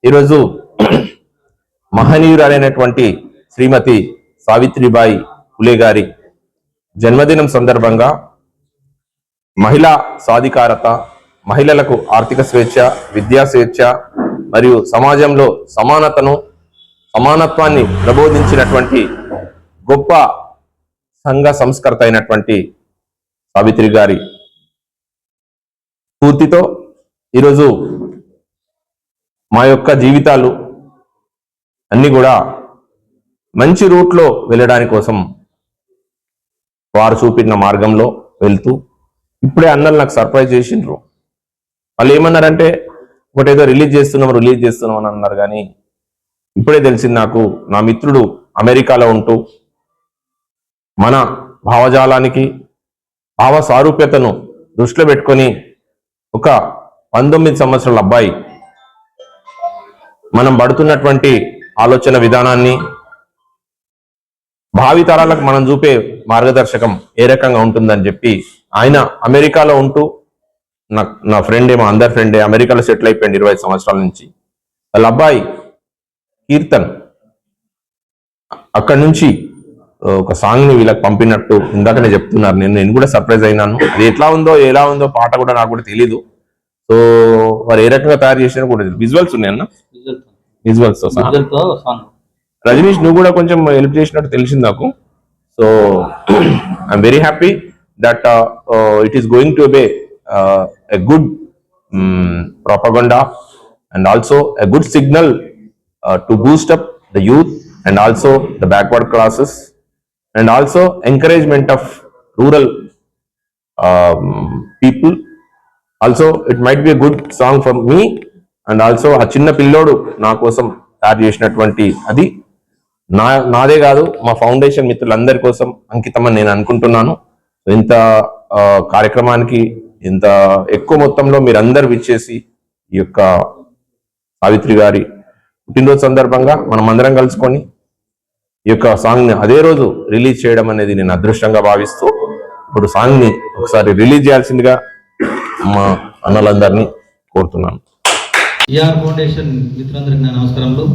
ఈరోజు మహనీయురాలైనటువంటి శ్రీమతి సావిత్రిబాయి ఫులే గారి జన్మదినం సందర్భంగా మహిళా సాధికారత, మహిళలకు ఆర్థిక స్వేచ్ఛ, విద్యా స్వేచ్ఛ మరియు సమాజంలో సమానత్వాన్ని ప్రబోధించినటువంటి గొప్ప సంఘ సంస్కర్త అయినటువంటి సావిత్రి గారి స్ఫూర్తితో ఈరోజు మా యొక్క జీవితాలు అన్ని కూడా మంచి రూట్లో వెళ్ళడానికి కోసం వారు చూపిన మార్గంలో వెళ్తూ ఇప్పుడే అన్నలు నాకు సర్ప్రైజ్ చేసిండ్రు. వాళ్ళు ఏమన్నారంటే ఒకటేదో రిలీజ్ చేస్తున్నాం అని అన్నారు. కానీ ఇప్పుడే తెలిసింది నాకు, నా మిత్రుడు అమెరికాలో ఉంటూ మన భావజాలానికి భావ సారూప్యతను దృష్టిలో పెట్టుకొని ఒక 19 సంవత్సరాల అబ్బాయి మనం పడుతున్నటువంటి ఆలోచన విధానాన్ని, భావితరాలకు మనం చూపే మార్గదర్శకం ఏ రకంగా ఉంటుందని చెప్పి ఆయన అమెరికాలో ఉంటూ, నా ఫ్రెండ్ ఏమో అందరి ఫ్రెండే అమెరికాలో సెటిల్ అయిపోయింది 25 సంవత్సరాల నుంచి. వాళ్ళ అబ్బాయి కీర్తన్ అక్కడి నుంచి ఒక సాంగ్ ని వీళ్ళకి పంపినట్టు ఇందాకనే చెప్తున్నారు. నేను కూడా సర్ప్రైజ్ అయినాను. అది ఎలా ఉందో పాట కూడా నాకు కూడా తెలీదు. సో వారు ఏ రకంగా తయారు చేసినా కూడా విజువల్స్ ఉన్నాయన్న, విజువల్స్ రజనీష్ నువ్వు కూడా కొంచెం హెల్ప్ చేసినట్టు తెలిసింది నాకు. So I'm very happy that it is going to be a good propaganda and also a good signal to boost up the youth and also the backward classes and also encouragement of rural people. Also it might be a good song for me and also ఆ చిన్న పిల్లోడు నా కోసం తయారు చేసినటువంటి అది నాదే కాదు, మా ఫౌండేషన్ మిత్రులందరి కోసం అంకితమని నేను అనుకుంటున్నాను. ఇంత కార్యక్రమానికి ఇంత ఎక్కువ మొత్తంలో మీరందరూ విచ్చేసి ఈ యొక్క సావిత్రి గారి పుట్టినరోజు సందర్భంగా మనం అందరం కలుసుకొని ఈ యొక్క సాంగ్ ని అదే రోజు రిలీజ్ చేయడం అనేది నేను అదృష్టంగా భావిస్తూ ఇప్పుడు సాంగ్ ని ఒకసారి రిలీజ్ చేయాల్సిందిగా మా అన్నలందరినీ కోరుతున్నాను. ఈఆర్ ఫౌండేషన్ మిత్రులందరికీ నా నమస్కారములు.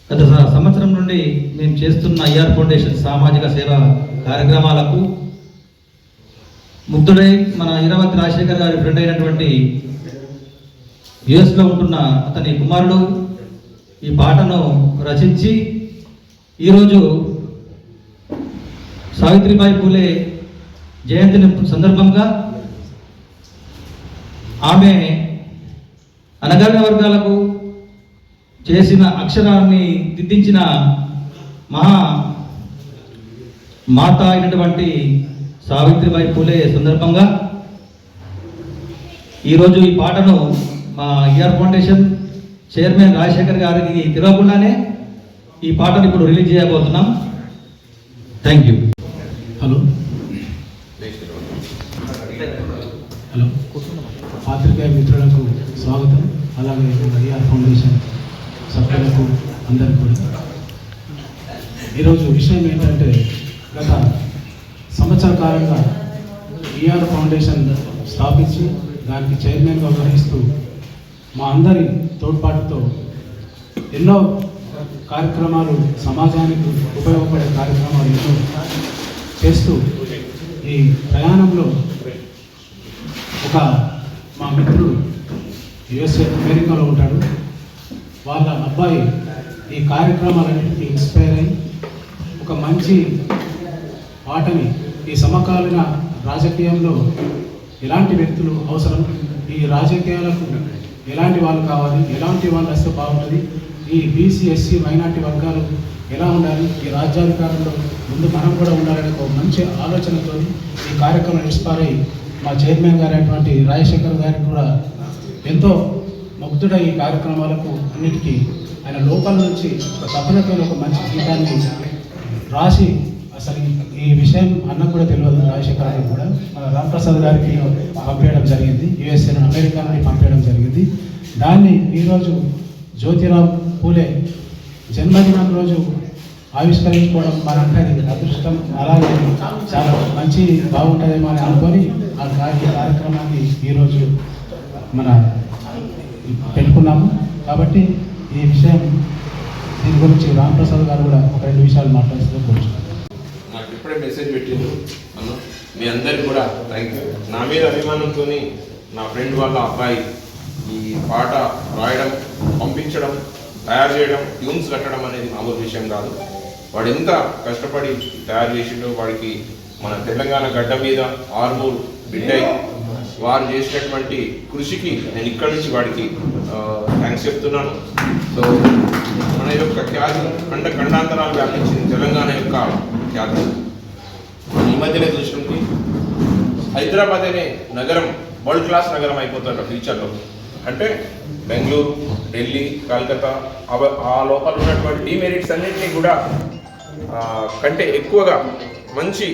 గత సంవత్సరం నుండి మేము చేస్తున్న ఈఆర్ ఫౌండేషన్ సామాజిక సేవా కార్యక్రమాలకు ముగ్ధుడై మన ఇరావతి రాజశేఖర్ గారి ఫ్రెండ్ అయినటువంటి యుఎస్లో ఉంటున్న అతని కుమారుడు ఈ పాటను రచించి ఈరోజు సావిత్రిబాయి పూలే జయంతిని సందర్భంగా ఆమె అణగారిన వర్గాలకు చేసిన అక్షరాన్ని దిద్దించిన మాత అయినటువంటి సావిత్రిబాయి పూలే సందర్భంగా ఈరోజు ఈ పాటను మా ఈఆర్ ఫౌండేషన్ చైర్మన్ రాజశేఖర్ గారికి తెలియకుండానే ఈ పాటను ఇప్పుడు రిలీజ్ చేయబోతున్నాం. Thank you. హలో పాత్రికేయ మిత్రులకు స్వాగతం. అలాగే ఈఆర్ ఫౌండేషన్ సభ్యులకు అందరికీ కూడా ఈరోజు విషయం ఏంటంటే, గత సంవత్సర కాలంగా ఈఆర్ ఫౌండేషన్ స్థాపించి దానికి చైర్మన్గా వ్యవహరిస్తూ మా అందరి తోడ్పాటుతో ఎన్నో కార్యక్రమాలు, సమాజానికి ఉపయోగపడే కార్యక్రమాలు ఎన్నో చేస్తూ ఈ ప్రయాణంలో మా మిత్రుడు యుఎస్ఏ అమెరికాలో ఉంటాడు. వాళ్ళ అబ్బాయి ఈ కార్యక్రమాలన్నింటినీ ఇన్స్పైర్ అయ్యి ఒక మంచి పాటని, ఈ సమకాలీన రాజకీయంలో ఎలాంటి వ్యక్తులు అవసరం, ఈ రాజకీయాలకు ఎలాంటి వాళ్ళు కావాలి, ఎలాంటి వాళ్ళు వస్తే బాగుంటుంది, ఈ బీసీ ఎస్సీ మైనార్టీ వర్గాలు ఎలా ఉండాలి, ఈ రాజ్యాధికారంలో ముందు మనం కూడా ఉండాలనే ఒక మంచి ఆలోచనతో ఈ కార్యక్రమం ఇన్స్పైర్ అయ్యి మా చైర్మన్ గారు అయినటువంటి రాజశేఖర్ గారికి కూడా ఎంతో ముగ్ధుడై ఈ కార్యక్రమాలకు అన్నిటికీ ఆయన లోపల నుంచి ఒక తపనతో ఒక మంచి గీతాన్ని రాసి, అసలు ఈ విషయం అన్నకు కూడా తెలియదు, రాజశేఖర్ గారికి కూడా మన రాంప్రసాద్ గారికి పంపించడం జరిగింది, యుఎస్ఏ అమెరికా నుండి పంపించడం జరిగింది. దాన్ని ఈరోజు జ్యోతిరావు పూలే జన్మదినం రోజు ఆవిష్కరించుకోవడం మనందరి అదృష్టం. అలాగే చాలా మంచి బాగుంటుందేమో అని అనుకొని ఆ కార్యక్రమాన్ని ఈరోజు మన పెట్టుకున్నాము. కాబట్టి ఈ విషయం దీని గురించి రాంప్రసాద్ గారు కూడా ఒక 2 విషయాలు మాట్లాడుతూ కూర్చున్నారు. నాకు ఇప్పుడే మెసేజ్ పెట్టిండు అన్న, మీ అందరికి కూడా థ్యాంక్ యూ. నా మీద అభిమానంతో నా ఫ్రెండ్ వాళ్ళ అబ్బాయి ఈ పాట రాయడం, పంపించడం, తయారు చేయడం, ట్యూన్స్ కట్టడం అనేది మామూలు విషయం కాదు. వాడు ఎంత కష్టపడి తయారు చేసిండో, వాడికి మన తెలంగాణ గడ్డ మీద ఆర్మూర్ బిడ్డై వారు చేసినటువంటి కృషికి నేను ఇక్కడి నుంచి వాడికి థ్యాంక్స్ చెప్తున్నాను. సో మన యొక్క ఖ్యాతి ఖండాంతరాలు వ్యాపించింది తెలంగాణ యొక్క ఖ్యాతి. ఈ మధ్యనే చూసుకుంటే హైదరాబాద్ అనే నగరం వరల్డ్ క్లాస్ నగరం అయిపోతాడు ఫ్యూచర్లో. అంటే బెంగళూరు, ఢిల్లీ, కలకత్తా ఆ లోపల ఉన్నటువంటి డిమెరిట్స్ అన్నింటినీ కూడా కంటే ఎక్కువగా మంచి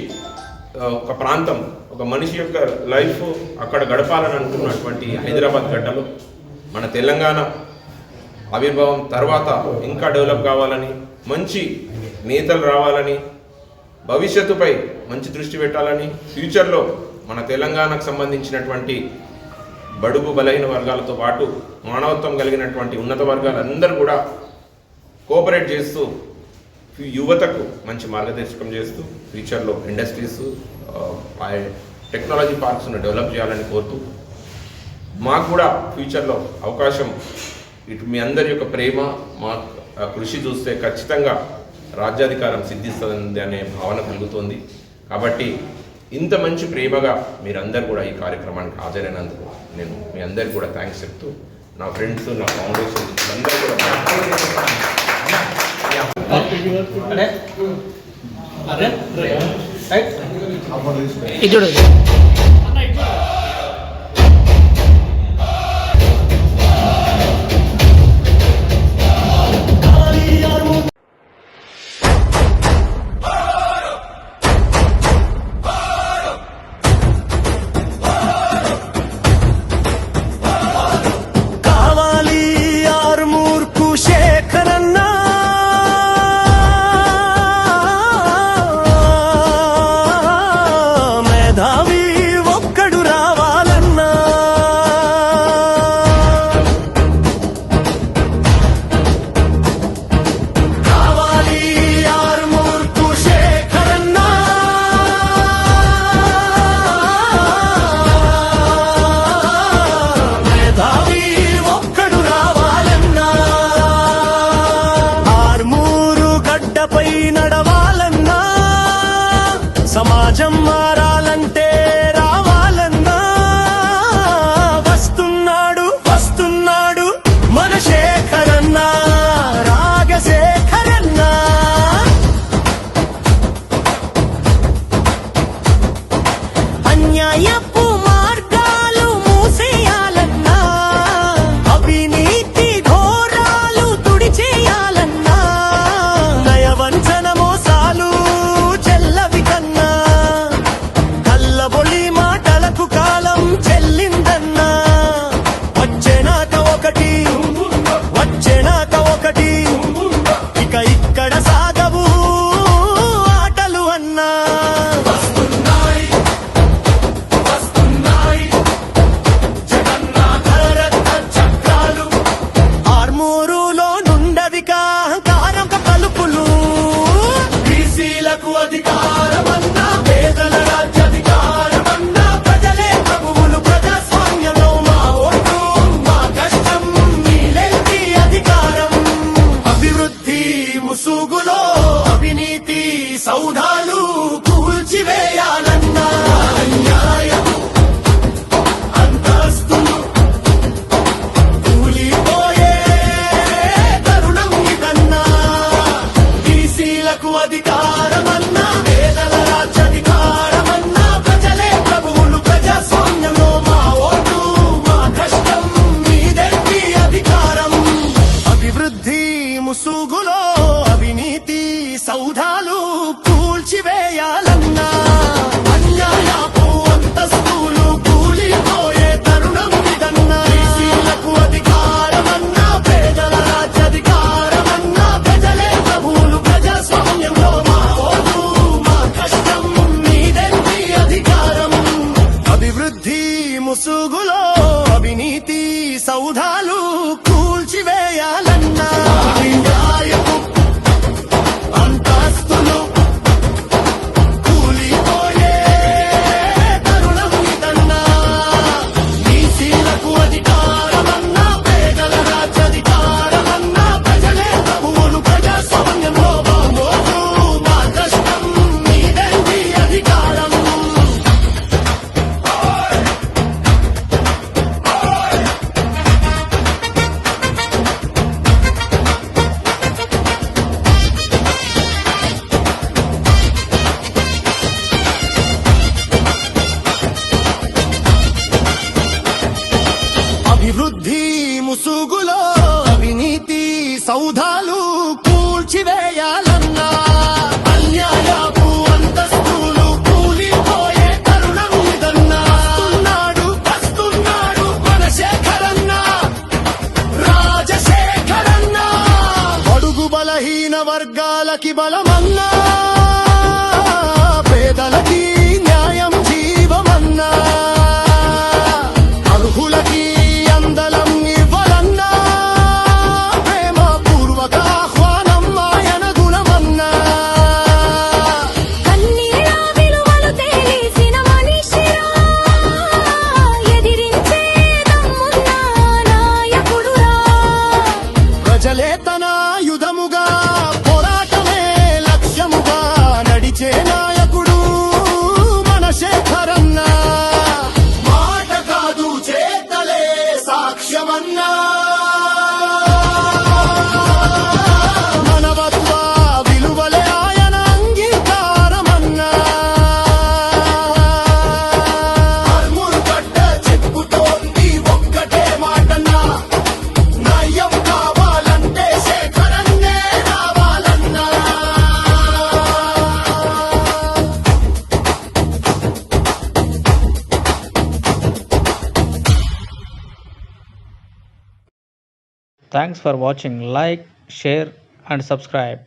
ఒక ప్రాంతం, ఒక మనిషి యొక్క లైఫ్ అక్కడ గడపాలని అనుకున్నటువంటి హైదరాబాద్ గడ్డలో మన తెలంగాణ ఆవిర్భావం తర్వాత ఇంకా డెవలప్ కావాలని, మంచి నేతలు రావాలని, భవిష్యత్తుపై మంచి దృష్టి పెట్టాలని, ఫ్యూచర్లో మన తెలంగాణకు సంబంధించినటువంటి బడుగు బలహీన వర్గాలతో పాటు మానవత్వం కలిగినటువంటి ఉన్నత వర్గాలందరూ కూడా కోఆపరేట్ చేస్తూ యువతకు మంచి మార్గదర్శకం చేస్తూ ఫ్యూచర్లో ఇండస్ట్రీస్, టెక్నాలజీ పార్క్స్ను డెవలప్ చేయాలని కోరుతూ, మాకు కూడా ఫ్యూచర్లో అవకాశం ఇటు మీ అందరి యొక్క ప్రేమ, మా కృషి చూస్తే ఖచ్చితంగా రాజ్యాధికారం సిద్ధిస్తుంది అనే భావన కలుగుతుంది. కాబట్టి ఇంత మంచి ప్రేమగా మీరందరూ కూడా ఈ కార్యక్రమానికి హాజరైనందుకు నేను మీ అందరికీ కూడా థ్యాంక్స్ చెప్తూ, నా ఫ్రెండ్స్, నా ఫౌండేషన్ అందరూ కూడా సమాజం మారాలంటే రావాలన్నా వస్తున్నాడు వస్తున్నాడు మన శేఖరన్న, రాగశేఖరన్న. అన్యాయపు మార్గాలు మూసేయాలన్నా, అవినీతి ఘోరాలు తుడిచేయాలన్నా, నయవంచన మోసాలు చెల్లవి కన్నా, కల్లబొలి మాటలకు కాలం చెల్లిందన్నా. వచ్చేనాక ఒకటి ఇక ఇక్కడ సాగవు ఆటలు అన్నా. ఆర్మూరులో నుండవికా కారక పలుపులు, బీసీలకు అధికారమన్నా, పేదల రాజ్యాధికారమన్నా, ప్రజలే ప్రభువులు, ప్రజాస్వామ్యంలో మా ఓటు, మా కష్టం, మీలేంటి అధికారం. అభివృద్ధి ముసుగులో అవినీతి సౌధాలు కూల్చివేయాలన్నా, అన్యాయం అంతస్తులు కూలిపోయే తరుణం ఇదన్నా. బీసీలకు అధికారమన్నా, పేదల రాజ్యాధికారమన్నా, ప్రజలే ప్రభువులు, ప్రజాస్వామ్యంలో మా ఓటు, మా కష్టం, మీదేంటి అధికారం. అభివృద్ధి ముసుగులో అవినీతి సౌధాలు కూల్చివేయాలన్నా, అన్యాయపు అంతస్తులు కూలిపోయే తరుణం ఇదన్నా. బీసీలకు అధికారమన్నా, పేదల రాజ్యాధికారమన్నా, ప్రజలే ప్రభువులు, ప్రజాస్వామ్యంలో మా ఓటు, మా కష్టం, మీదేంటి అధికారం. అభివృద్ధి ముసుగులో అవినీతి సౌధాలు కూల్చివే సౌధాలు కూల్చివేయాలన్నా అన్యాయపు అంతస్తులు కూలిపోయే తరుణం ఇదన్నా వస్తున్నాడు మన శేఖరన్న రాజశేఖరన్న బడుగు బలహీన వర్గాలకి బలమన్నా పేదలకి న్యాయం జీవమన్నా అర్హులకి అందలం ఇవ్వాలన్నా ప్రేమ పూర్వక ఆహ్వానం ఆయన గుణమన్నా కన్నీళ్ళ విలువలు తెలిసిన మనిషిరా ఎదిరించే దమ్మున్న నాయకుడురా ప్రజలే తన ఆయుధముగా పోరాటమే లక్ష్యముగా నడిచే నాయకుడు మన శేఖరన్న మాట కాదు చేతలే సాక్ష్యమన్నా మనవత్వ విలువలే ఆయన అంగీకారమన్నా అర్ములు పడ్డ చెప్పుతోంది ఒక్కటే మాటన్నా నయం కావాలంటే శేఖరన్నే రావాలన్నా Thanks for watching. Like, share and subscribe.